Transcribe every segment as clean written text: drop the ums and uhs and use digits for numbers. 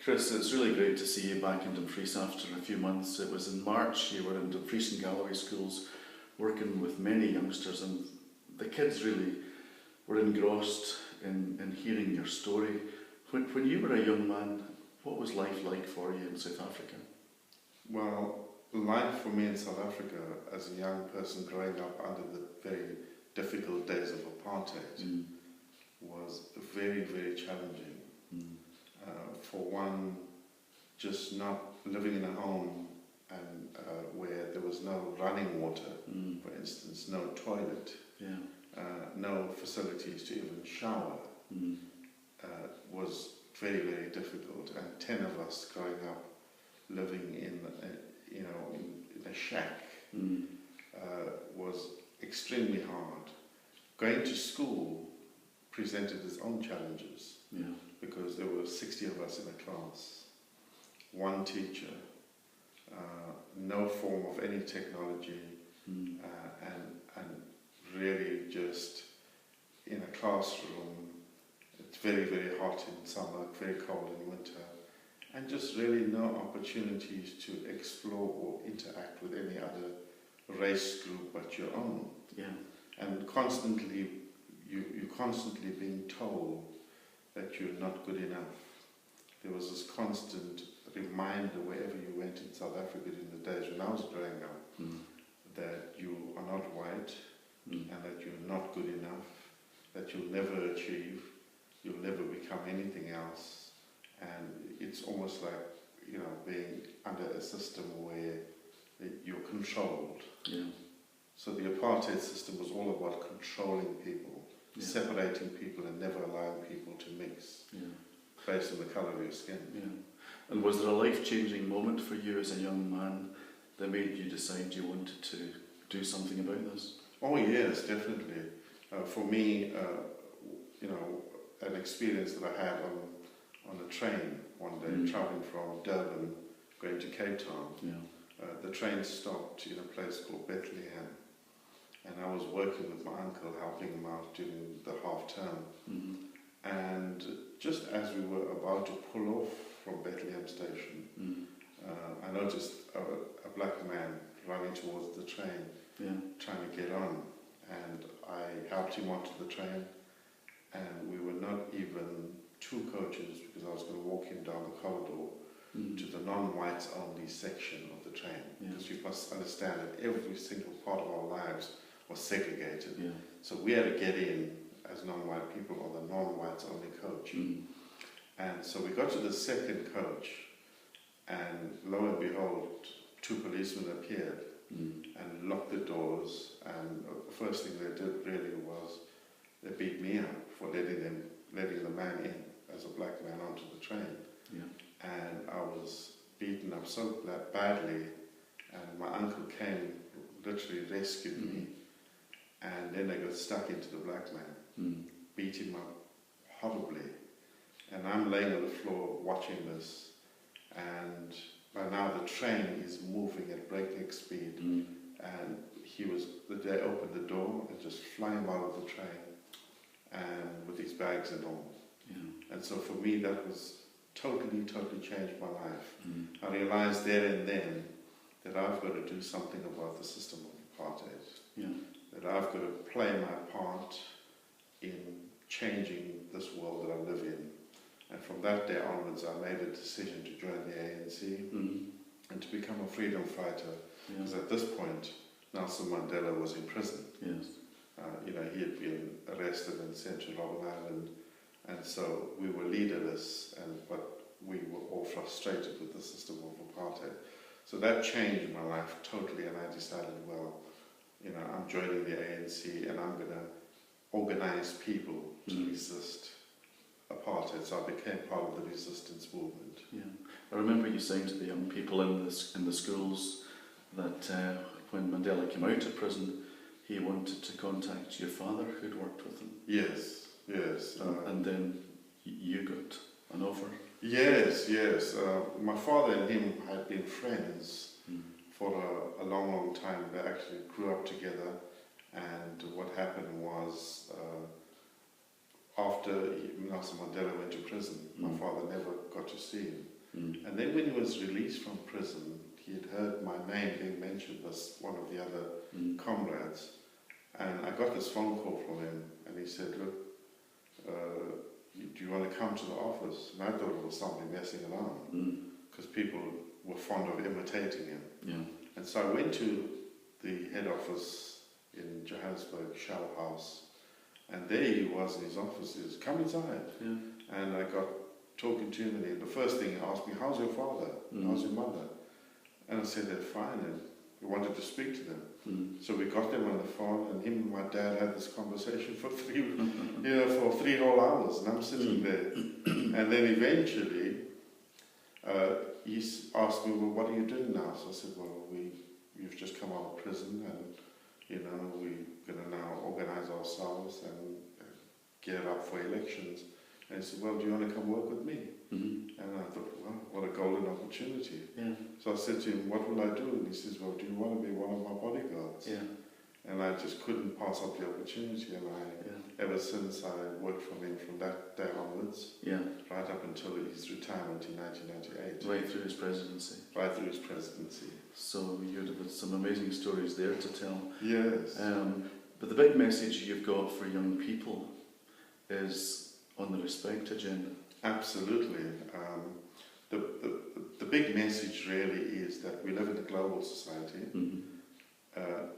Chris, it's really great to see you back in Dumfries after a few months. It was in March, you were in Dumfries Galloway schools working with many youngsters, and the kids really were engrossed in hearing your story. When you were a young man, what was life like for you in South Africa? Well, life for me in South Africa as a young person growing up under the very difficult days of apartheid was very, very challenging. For one, just not living in a home and where there was no running water, for instance, no toilet, no facilities to even shower, was very, very difficult. And 10 of us growing up living in a shack was extremely hard. Going to school presented its own challenges because there were 60 of us in a class, one teacher, no form of any technology, and really just in a classroom. It's very, very hot in summer, very cold in winter, and just really no opportunities to explore or interact with any other race group but your own. And constantly, you're constantly being told that you're not good enough. There was this constant reminder wherever you went in South Africa in the days when I was growing up that you are not white and that you're not good enough, that you'll never achieve, you'll never become anything else. And it's almost like, being under a system where you're controlled. So the apartheid system was all about controlling people, separating people and never allowing people to mix based on the colour of your skin. And was there a life-changing moment for you as a young man that made you decide you wanted to do something about this? Oh yes, definitely. For me, an experience that I had on a train one day, travelling from Durban, going to Cape Town. The train stopped in a place called Bethlehem, and I was working with my uncle, helping him out during the half term. And just as we were about to pull off from Bethlehem station, I noticed a black man running towards the train, trying to get on, and I helped him onto the train, and we were not even 2 coaches because I was going to walk him down the corridor to the non-whites only section of the train, because you must understand that every single part of our lives was segregated. So we had to get in as non-white people on the non-whites only coach. And so we got to the second coach, and lo and behold, 2 policemen appeared and locked the doors, and the first thing they did really was they beat me up for letting the man in as a black man onto the train. And I was beaten up so badly, and my uncle came, literally rescued me, and then they got stuck into the black man, beat him up horribly, and I'm laying on the floor watching this, and by now the train is moving at breakneck speed, and they opened the door and just fly him out of the train, and with his bags and all. And so for me that was totally changed my life. I realized there and then that I've got to do something about the system of apartheid. That I've got to play my part in changing this world that I live in. And from that day onwards, I made a decision to join the ANC and to become a freedom fighter. Because at this point, Nelson Mandela was in prison. He had been arrested and sent to Robben Island, and so we were leaderless, but we were all frustrated with the system of apartheid. So that changed my life totally, and I decided, well, I'm joining the ANC and I'm going to organize people to resist apartheid. So I became part of the resistance movement. I remember you saying to the young people in the schools that when Mandela came out of prison, he wanted to contact your father, who'd worked with him. Yes. And then you got an offer. Yes. My father and him had been friends for a long time. They actually grew up together, and what happened was after Nelson Mandela went to prison, my father never got to see him. And then when he was released from prison, he had heard my name being mentioned as one of the other comrades. And I got this phone call from him, and he said, look, do you want to come to the office? And I thought it was somebody messing around, because people were fond of imitating him. Yeah. And so I went to the head office in Johannesburg, Shell House, and there he was in his office. He says, come inside. Yeah. And I got talking to him, and the first thing he asked me, how's your father? How's your mother? And I said, they're fine, and we wanted to speak to them. So we got them on the phone, and him and my dad had this conversation for for 3 whole hours, and I'm sitting there. And then eventually, he asked me, well, what are you doing now? So I said, well, we've just come out of prison, and we're going to now organise ourselves and gear up for elections. And he said, well, do you want to come work with me? And I thought, well, what a golden opportunity. Yeah. So I said to him, what will I do? And he says, well, do you want to be one of my bodyguards? Yeah. And I just couldn't pass up the opportunity, and ever since I worked for him from that day onwards, right up until his retirement in 1998. Right through his presidency. Right through his presidency. So you'd have some amazing stories there to tell. Yes. But the big message you've got for young people is on the respect agenda. Absolutely. The big message really is that we live in a global society.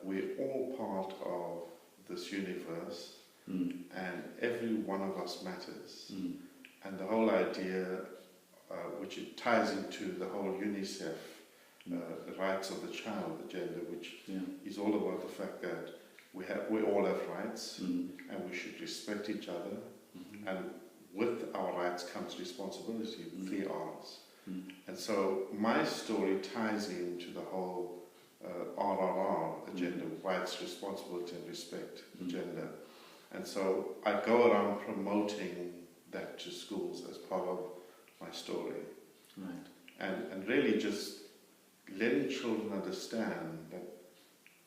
We're all part of this universe, and every one of us matters. And the whole idea, which it ties into the whole UNICEF, the rights of the child agenda, which is all about the fact that we all have rights, and we should respect each other. And with our rights comes responsibility, 3 R's. And so my story ties into the whole RRR agenda, rights, responsibility and respect agenda. And so I go around promoting that to schools as part of my story. Right. And really just letting children understand that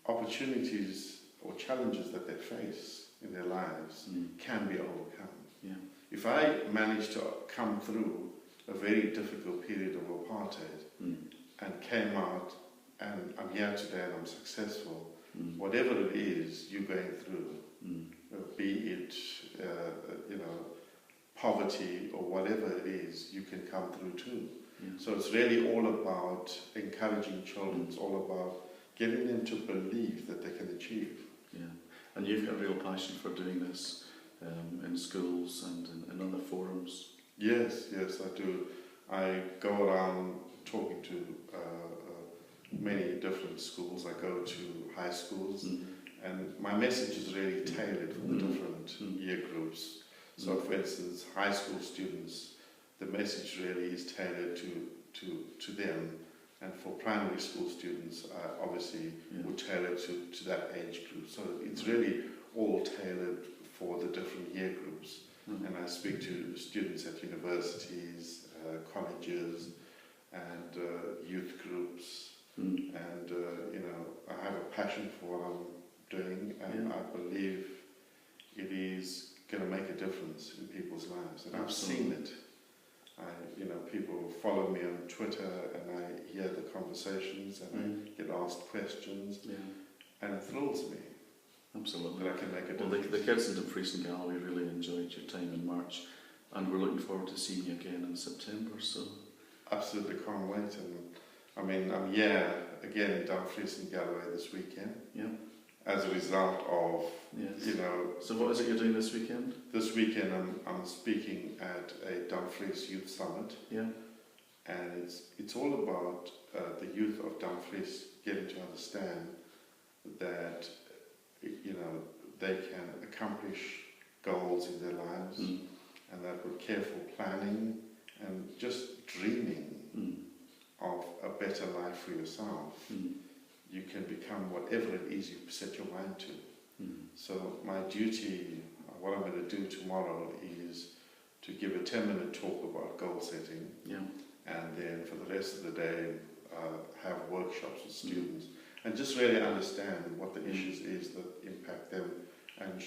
opportunities or challenges that they face in their lives can be overcome. Yeah. If I managed to come through a very difficult period of apartheid and came out and I'm here today and I'm successful, whatever it is you're going through, be it poverty or whatever it is, you can come through too. Yeah. So it's really all about encouraging children. It's all about getting them to believe that they can achieve. Yeah, and you've got a real passion for doing this in schools and in other forums. Yes, I do. I go around talking to many different schools. I go to high schools, and my message is really tailored for the different year groups. So, for instance, high school students, the message really is tailored to them, and for primary school students, obviously, we tailor to that age group. So it's really all tailored for the different year groups. And I speak to students at universities, colleges, and youth groups. And I have a passion for what I'm doing, and I believe it is going to make a difference in people's lives. And I've seen it. People follow me on Twitter, and I hear the conversations, and I get asked questions, and it thrills me. Absolutely. That I can make a difference. Well, the kids in Dumfries Galloway really enjoyed your time in March, and we're looking forward to seeing you again in September. So absolutely can't wait. And I'm here again in Dumfries Galloway this weekend. Yeah. As a result of So what is it you're doing this weekend? This weekend I'm speaking at a Dumfries Youth Summit. Yeah. And it's all about the youth of Dumfries getting to understand that they can accomplish goals in their lives, and that with careful planning and just dreaming of a better life for yourself, you can become whatever it is you set your mind to. So my duty, what I'm going to do tomorrow, is to give a 10-minute talk about goal setting, and then for the rest of the day have workshops with students, and just really understand what the issues is that impact them, and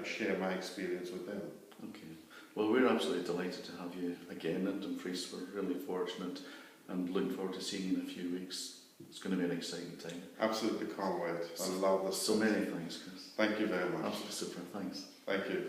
share my experience with them. Okay. Well, we're absolutely delighted to have you again at Dumfries. We're really fortunate and looking forward to seeing you in a few weeks. It's going to be an exciting time. Absolutely can't wait. I love this. So many thanks, Chris. Thank you very much. Absolutely super. Thanks. Thank you.